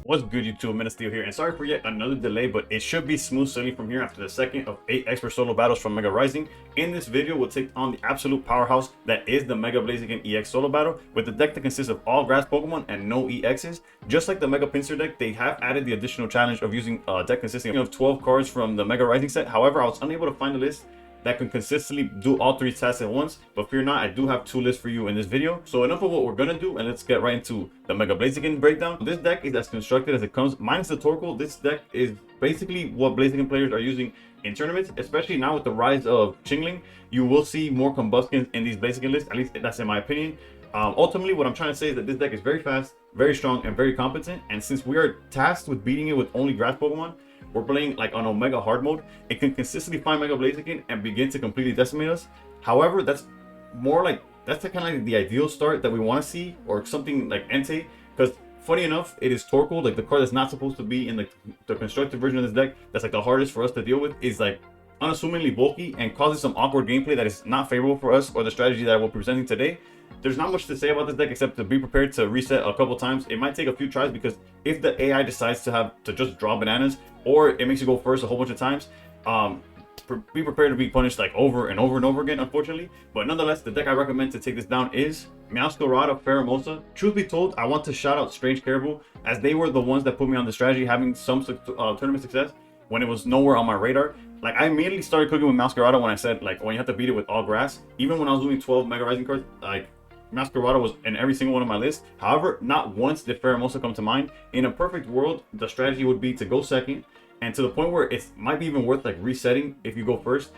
What's good, YouTube? Steel here, and sorry for yet another delay, but it should be smooth sailing from here after the second of 8 expert solo battles from Mega Rising. In this video, we'll take on the absolute powerhouse that is the Mega Blaziken EX solo battle, with the deck that consists of all grass Pokemon and no EXs. Just like the Mega Pinsir deck, they have added the additional challenge of using a deck consisting of 12 cards from the Mega Rising set. However, I was unable to find a list that can consistently do all 3 tasks at once, but fear not, I do have 2 lists for you in this video. So enough of what we're gonna do, and let's get right into the Mega Blaziken breakdown. This deck is as constructed as it comes, minus the Torkoal. This deck is basically what Blaziken players are using in tournaments, especially now with the rise of Chingling. You will see more combustions in these Blaziken lists, at least that's in my opinion. Ultimately, what I'm trying to say is that this deck is very fast, very strong, and very competent, and since we are tasked with beating it with only grass Pokemon, we're playing like on Omega hard mode, it can consistently find Mega Blaziken and begin to completely decimate us. However, that's more like, that's kind of like the ideal start that we want to see, or something like Entei, because funny enough, it is Torkoal, like the card that's not supposed to be in the constructed version of this deck, that's like the hardest for us to deal with, is like unassumingly bulky and causes some awkward gameplay that is not favorable for us or the strategy that we're presenting today. There's not much to say about this deck except to be prepared to reset a couple times. It might take a few tries, because if the AI decides to just draw bananas, or it makes you go first a whole bunch of times, be prepared to be punished like over and over and over again, unfortunately. But nonetheless, the deck I recommend to take this down is Meowscarada, Pheromosa. Truth be told, I want to shout out Strange Caribou, as they were the ones that put me on the strategy, having some tournament success when it was nowhere on my radar. Like, I immediately started cooking with Meowscarada when I said, like, when you have to beat it with all grass. Even when I was doing 12 Mega Rising cards, like, Meowscarada was in every single one of my lists. However, not once did Pheromosa come to mind. In a perfect world, the strategy would be to go second, and to the point where it might be even worth like resetting if you go first.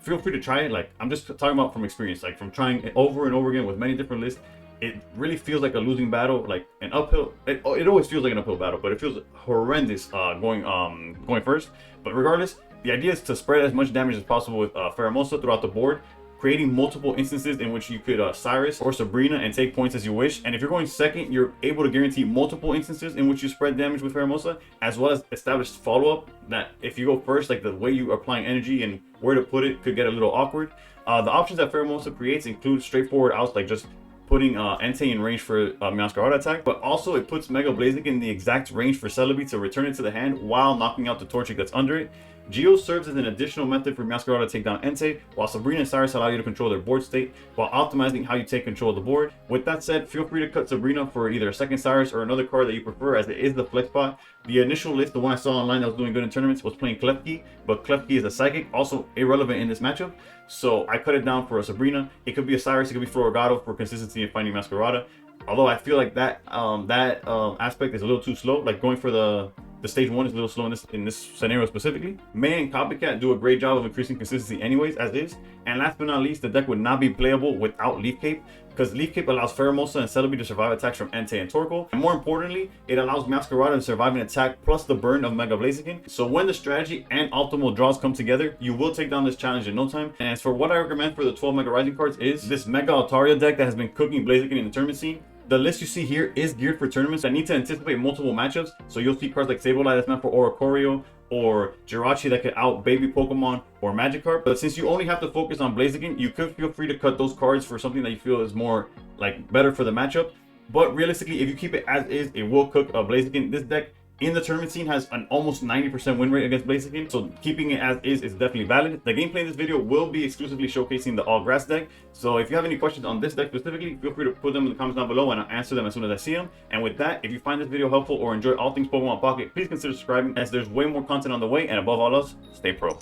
Feel free to try it. Like, I'm just talking about from experience, like from trying it over and over again with many different lists. It really feels like a losing battle, like an uphill. It always feels like an uphill battle, but it feels horrendous going first. But regardless, the idea is to spread as much damage as possible with Pheromosa throughout the board, creating multiple instances in which you could Cyrus or Sabrina and take points as you wish. And if you're going second, you're able to guarantee multiple instances in which you spread damage with Pheromosa, as well as established follow-up that if you go first, like the way you are applying energy and where to put it could get a little awkward. The options that Pheromosa creates include straightforward outs, like just putting Entei in range for Meowscarada attack, but also it puts Mega Blaziken in the exact range for Celebi to return it to the hand while knocking out the Torchic that's under it. Geo serves as an additional method for Meowscarada to take down Entei, while Sabrina and Cyrus allow you to control their board state while optimizing how you take control of the board. With that said, feel free to cut Sabrina for either a second Cyrus or another card that you prefer, as it is the flex spot. The initial list, the one I saw online that was doing good in tournaments, was playing Klefki, but Klefki is a psychic, also irrelevant in this matchup, so I cut it down for a Sabrina. It could be a Cyrus, it could be Floragato for consistency in finding Meowscarada. Although I feel like that aspect is a little too slow. Like, going for the stage 1 is a little slow in this scenario specifically. May and Copycat do a great job of increasing consistency anyways, as is. And last but not least, the deck would not be playable without Leaf Cape, because Leaf Cape allows Pheromosa and Celebi to survive attacks from Entei and Torkoal. And more importantly, it allows Meowscarada to survive an attack plus the burn of Mega Blaziken. So when the strategy and optimal draws come together, you will take down this challenge in no time. And as for what I recommend for the 12 Mega Rising cards is this Mega Altaria deck that has been cooking Blaziken in the tournament scene. The list you see here is geared for tournaments that need to anticipate multiple matchups, so you'll see cards like Sableye that's meant for Oricorio, or Jirachi that could out Baby Pokemon or Magikarp. But since you only have to focus on Blaziken, you could feel free to cut those cards for something that you feel is more like better for the matchup. But realistically, if you keep it as is, it will cook Blaziken. This deck in the tournament scene has an almost 90% win rate against Blaziken, so keeping it as is definitely valid. The gameplay in this video will be exclusively showcasing the all grass deck, so if you have any questions on this deck specifically, feel free to put them in the comments down below and I'll answer them as soon as I see them. And with that, if you find this video helpful or enjoy all things Pokemon Pocket, please consider subscribing, as there's way more content on the way, and above all else, stay pro.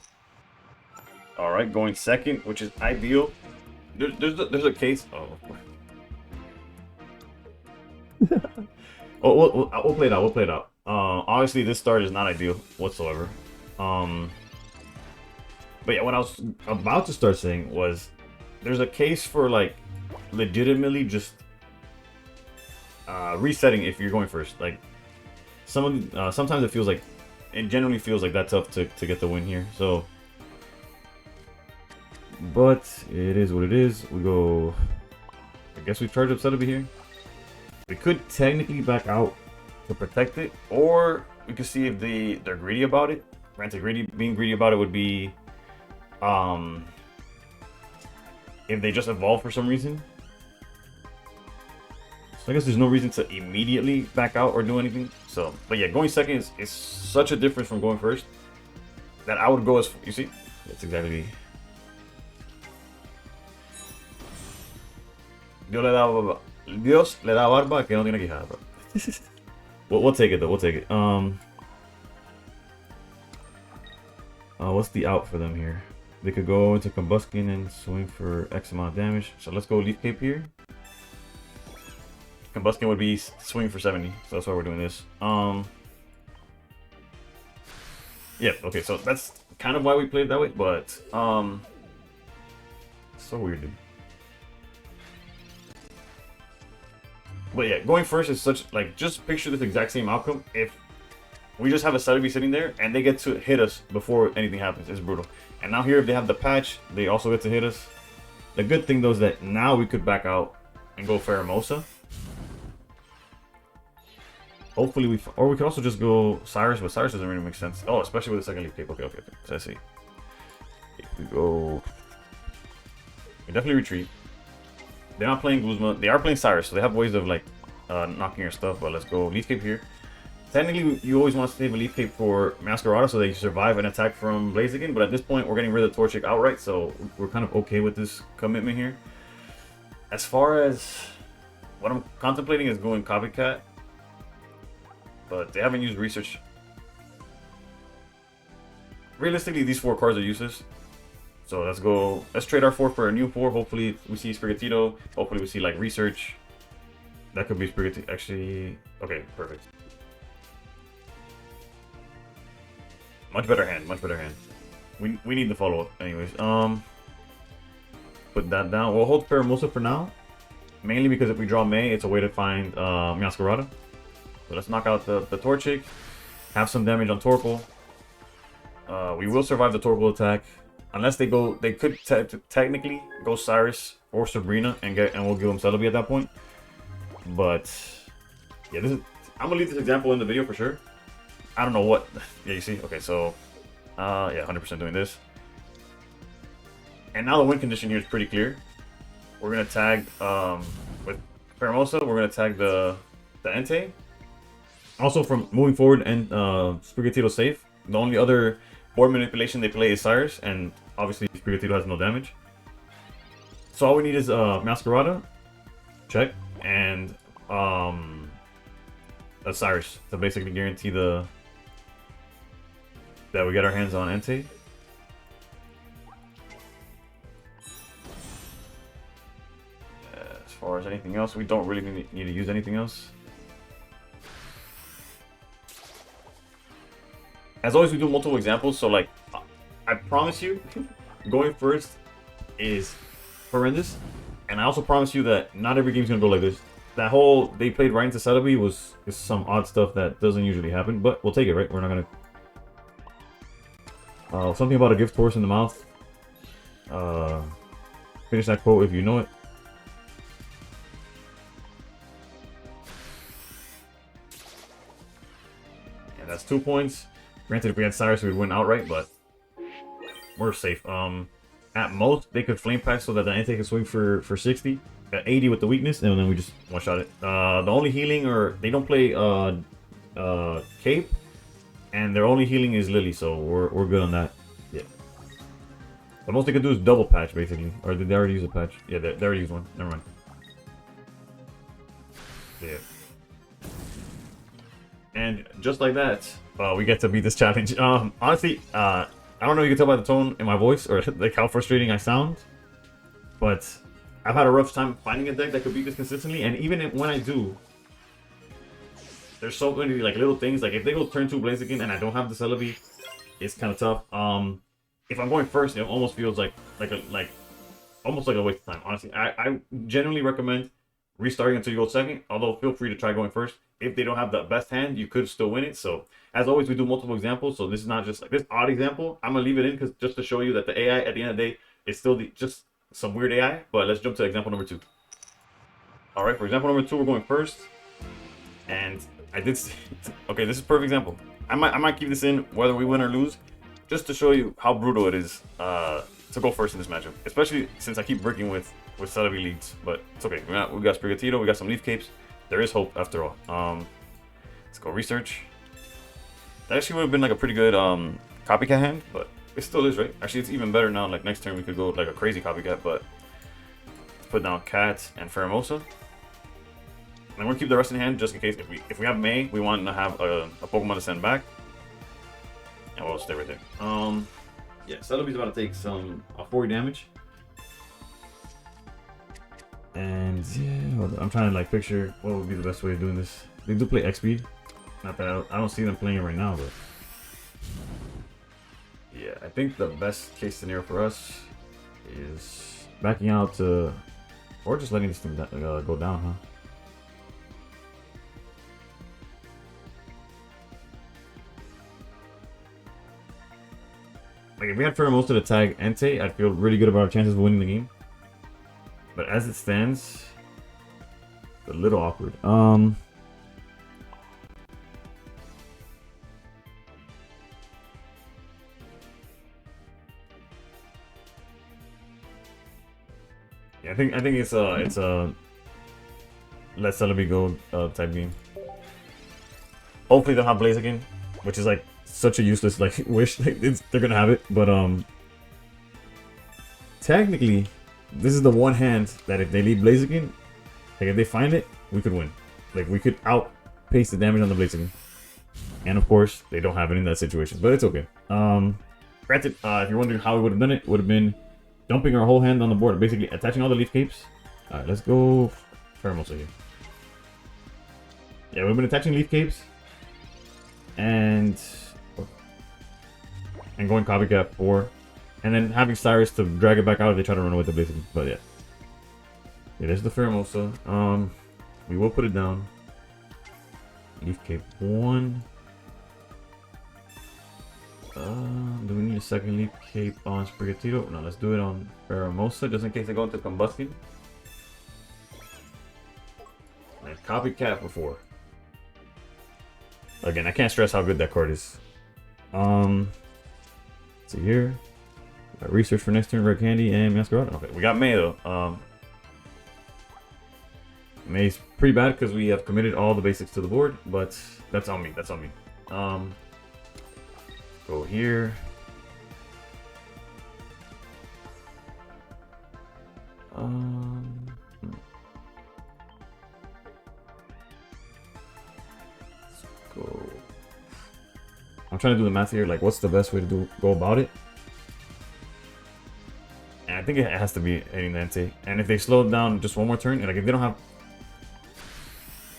Alright, going second, which is ideal. There's a case. We'll play it out. We'll play it out. Obviously this start is not ideal whatsoever. But yeah, what I was about to start saying was there's a case for like legitimately resetting if you're going first. Like sometimes it generally feels like that tough to get the win here. So, but it is what it is. We go. I guess we charge up Celebi here. We could technically back out to protect it, or we could see if they're greedy about it. Granted, being greedy about it would be if they just evolve for some reason. So I guess there's no reason to immediately back out or do anything. So, but yeah, going second is such a difference from going first that I would go as, you see, that's exactly. Dios le da barba que no tiene quijada, bro. We'll take it though. We'll take it. What's the out for them here? They could go into Combuskin and swing for X amount of damage. So let's go Leaf Cape here. Combuskin would be swing for 70, so that's why we're doing this. Yeah, okay, so that's kind of why we played that way, but so weird, dude. But yeah, going first is such, like, just picture this exact same outcome if we just have a Celebi sitting there and they get to hit us before anything happens. It's brutal. And now here, if they have the patch, they also get to hit us. The good thing though is that now we could back out and go Pheromosa. Hopefully we, or we could also just go Cyrus, but Cyrus doesn't really make sense. Oh, especially with the second Leaf Cape. Okay. So I see. If we go, we definitely retreat. They're not playing Guzma. They are playing Cyrus, so they have ways of like knocking your stuff. But let's go Leaf Cape here. Technically, you always want to save a Leaf Cape for Meowscarada so they survive an attack from Blaziken. But at this point, we're getting rid of Torchic outright, so we're kind of okay with this commitment here. As far as what I'm contemplating is going Copycat, but they haven't used Research. Realistically, these 4 cards are useless. So let's go. Let's trade our 4 for a new 4. Hopefully, we see Sprigatito. Hopefully, we see like Research. That could be Sprigatito. Actually, okay, perfect. Much better hand. Much better hand. We need the follow up, anyways. Put that down. We'll hold Pheromosa for now, mainly because if we draw May, it's a way to find Meowscarada. So let's knock out the Torchic. Have some damage on Torkoal. We will survive the Torkoal attack. Unless they go, they could technically go Cyrus or Sabrina and we'll give them Celebi at that point. But yeah, this is, I'm gonna leave this example in the video for sure. I don't know what. Yeah, you see. Okay, so yeah, 100% doing this. And now the win condition here is pretty clear. We're gonna tag with Pheromosa. We're gonna tag the Entei. Also, from moving forward and Sprigatito safe. The only other board manipulation they play is Cyrus, and obviously Sprigatito has no damage. So all we need is Meowscarada, check, and a Cyrus to basically guarantee that we get our hands on Entei. As far as anything else, we don't really need to use anything else. As always, we do multiple examples, so like, I promise you, going first is horrendous, and I also promise you that not every game's gonna go like this. That whole, they played right into Celebi is some odd stuff that doesn't usually happen, but we'll take it, right? We're not gonna... something about a gift horse in the mouth. Finish that quote if you know it. And that's 2 points. Granted, if we had Cyrus, we would win outright, but we're safe. At most, they could Flame Pack so that the Entei can swing for 60. At 80 with the weakness, and then we just one-shot it. The only healing, or they don't play Cape, and their only healing is Lily, so we're good on that. Yeah. The most they could do is double patch, basically. Or did they already use a patch? Yeah, they already used one. Never mind. Yeah. And just like that, we get to beat this challenge. Honestly, I don't know if you can tell by the tone in my voice or like how frustrating I sound, but I've had a rough time finding a deck that could beat this consistently. And even when I do, there's so many like little things. Like if they go turn 2 Blaziken and I don't have the Celebi, it's kind of tough. If I'm going first, it almost feels like almost like a waste of time. Honestly, I generally recommend restarting until you go second. Although feel free to try going first. If they don't have the best hand, you could still win it. So as always, we do multiple examples. So this is not just like this odd example. I'm gonna leave it in because just to show you that the AI at the end of the day is still just some weird AI. But let's jump to example number 2. All right, for example number 2, we're going first. And I did. Okay, this is a perfect example. I might keep this in whether we win or lose, just to show you how brutal it is to go first in this matchup. Especially since I keep working with Celebi leads. But it's okay. We got Sprigatito. We got some Leaf Capes. there is hope after all. Let's go research. That actually would have been like a pretty good copycat hand, but it still is, right? Actually, it's even better now. Like next turn we could go like a crazy copycat, but let's put down Cat and Pheromosa. And we'll keep the rest in hand just in case if we have May, we want to have a Pokemon to send back. And we'll stay right there. Yeah, Celebi's about to take some 40 damage. And yeah, I'm trying to like picture what would be the best way of doing this. They do play X speed. Not that I don't see them playing it right now, but yeah, I think the best case scenario for us is backing out to, or just letting this thing go down, huh? Like if we had Pheromosa to tag Entei, I'd feel really good about our chances of winning the game. But as it stands, it's a little awkward. Yeah, I think it's a let Celebi go type game. Hopefully they'll have Blaziken, which is like such a useless like wish. Like they're gonna have it, but technically this is the one hand that if they leave Blaziken, like if they find it, we could win. Like we could outpace the damage on the Blaziken. And of course, they don't have it in that situation, but it's okay. Granted, if you're wondering how we would have done it, would have been dumping our whole hand on the board, basically attaching all the leaf capes. Alright, let's go Pheromosa here. Yeah, we've been attaching leaf capes and going copycat 4. And then having Cyrus to drag it back out if they try to run away with the Blaziken. But yeah. Yeah, there's the Pheromosa. We will put it down. Leaf Cape 1. Do we need a second Leaf Cape on Sprigatito? No, let's do it on Pheromosa just in case they go into Combustion. And Copycat for 4. Again, I can't stress how good that card is. Let's see here. Research for next turn, Red Candy and Meowscarada. Okay, we got May though. May's pretty bad because we have committed all the basics to the board, but that's on me. That's on me. Go here. Let's go. I'm trying to do the math here. Like, what's the best way to go about it? And I think it has to be hitting the Entei. And if they slow it down just one more turn, and like if they don't have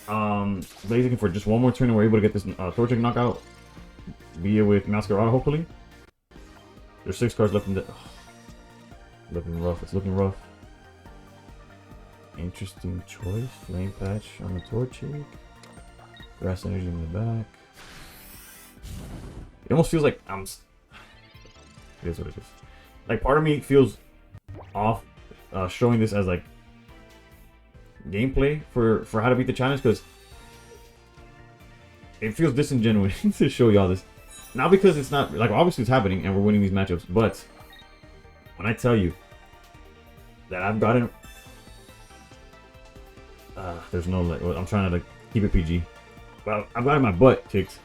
Blaziken for just one more turn and we're able to get this Torchic knockout, be it with Meowscarada hopefully. There's 6 cards left in the... looking rough, it's looking rough. Interesting choice. Flame Patch on the Torchic. Grass Energy in the back. It almost feels like I'm... It is what it is. Like part of me feels off showing this as like gameplay for how to beat the challenge because it feels disingenuous to show y'all this. Not because it's not like obviously it's happening and we're winning these matchups, but when I tell you that I've gotten there's no like I'm trying to like keep it PG. But I've gotten my butt kicked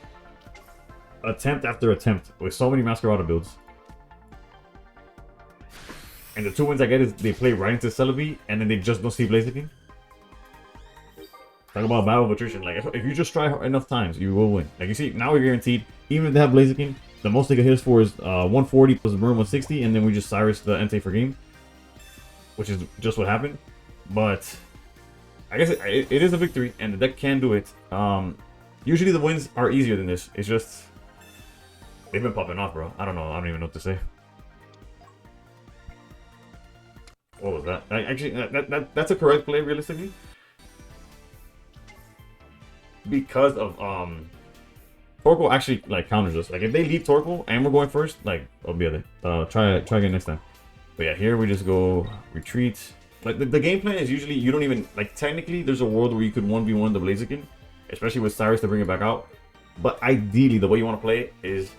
attempt after attempt with so many Meowscarada builds. And the 2 wins I get is they play right into Celebi and then they just don't see Blaziken. Talk about battle of attrition. Like if you just try enough times, you will win. Like you see, now we're guaranteed. Even if they have Blaziken, the most they can hit us for is 140 plus burn 160, and then we just Cyrus the Entei for game, which is just what happened. But I guess it is a victory, and the deck can do it. Usually the wins are easier than this. It's just they've been popping off, bro. I don't know. I don't even know what to say. What was that? Actually, that's a correct play, realistically. Because of Torkoal actually like counters us. Like if they leave Torkoal and we're going first, like I'll be other. Try again next time. But yeah, here we just go retreat. Like the game plan is usually you don't even like technically there's a world where you could 1v1 the Blaziken, especially with Cyrus to bring it back out. But ideally the way you want to play it is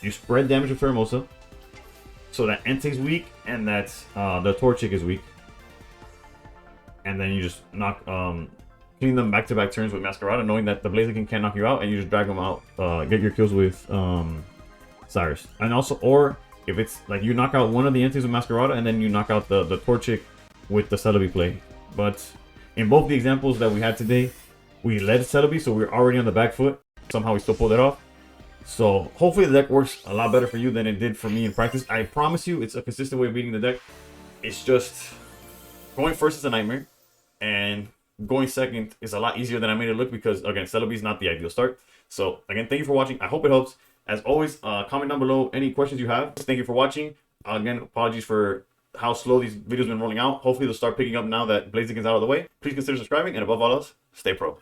you spread damage with Pheromosa so that Entei's weak and that the Torchic is weak. And then you just knock clean them back-to-back turns with Meowscarada, knowing that the Blaziken can't knock you out, and you just drag them out, get your kills with Cyrus. And also, or if it's like you knock out one of the Enteis with Meowscarada, and then you knock out the Torchic with the Celebi play. But in both the examples that we had today, we led Celebi, so we we're already on the back foot. Somehow we still pulled it off. So hopefully the deck works a lot better for you than it did for me in practice. I promise you, it's a consistent way of beating the deck. It's just going first is a nightmare, and going second is a lot easier than I made it look because, again, Celebi is not the ideal start. So again, thank you for watching. I hope it helps. As always, comment down below any questions you have. Thank you for watching. Again, apologies for how slow these videos have been rolling out. Hopefully they'll start picking up now that Blaziken's out of the way. Please consider subscribing, and above all else, stay pro.